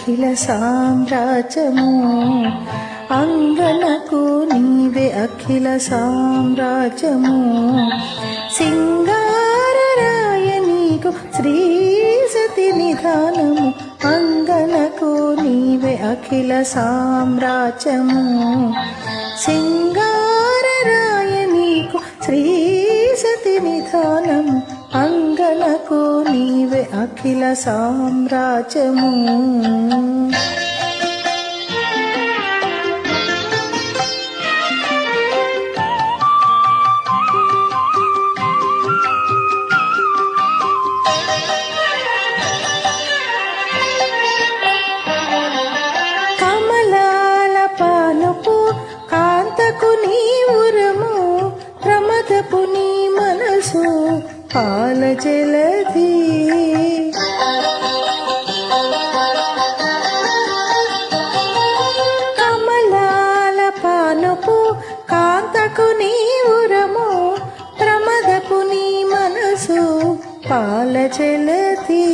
అఖిల సామ్రాజ్యము అంగనకు నీవే అఖిల సామ్రాజ్యము సింగారరాయ నీకు శ్రీ సతి నిధానము అంగనకు నీవే అఖిల సామ్రాజ్యము సింగారరాయ నీకు శ్రీ సతి నిధానము అంగనకు నీవే అఖిల సామ్రాజ్యము కమలాల పానుపు కాంతకు నీ ఉరము ప్రమదపు నీ మనసు పాల జలధి కమలాల పానుపు కాంతకు నీ ఉరము ప్రమదపు నీ మనసు పాల జలధి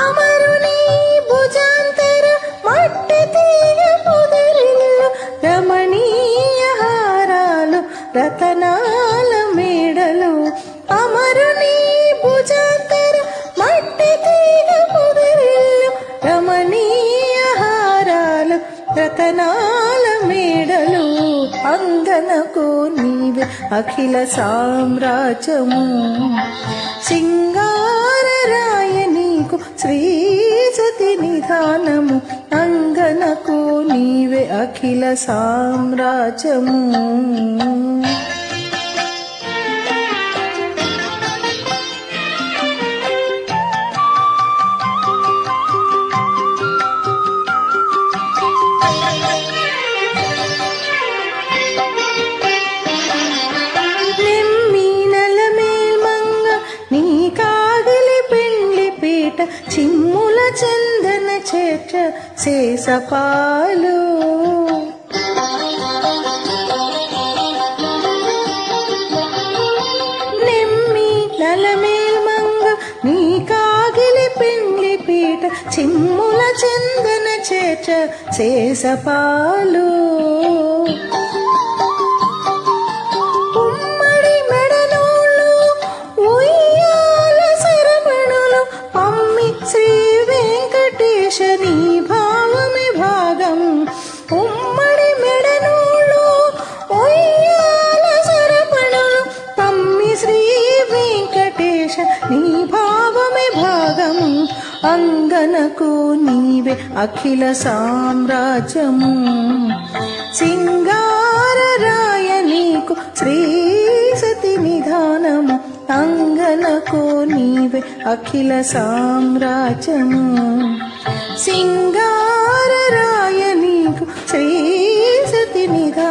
అమరుని భుజాంతర మట్టి తీగ పొదరిల్లు రమణీయ హారాలు రతనాల మేడలు అమరుని భుజాంతర మట్టి తీగ పొదరిల్లు రమణీయ హారాలు రతనాల మేడలు అంగనకు నీవే అఖిల సామ్రాజ్యము సింగారరాయ నీకు శ్రీ సతి నిధానము అంగనకు నీవే అఖిల సామ్రాజ్యము చిమ్ముల చందన చేట శేషపాలు నెమ్మి నలమేల్మంగ నీ కాగిలి పెండ్లి పీట చిమ్ముల చందన చేట శేషపాలు నీ భావమే భాగం ఉమ్మడి మెడనూళ్ళు ఒయ్యాల సరపణులు తమ్మి శ్రీ వెంకటేశ నీ భావమే భాగం అంగనకు నీవే అఖిల సామ్రాజ్యము సింగారరాయ నీకు శ్రీ సతి నిధానము అంగనకు నీవే అఖిల సామ్రాజ్యము సింగారరాయ నీకు శ్రీ సతి నిధానము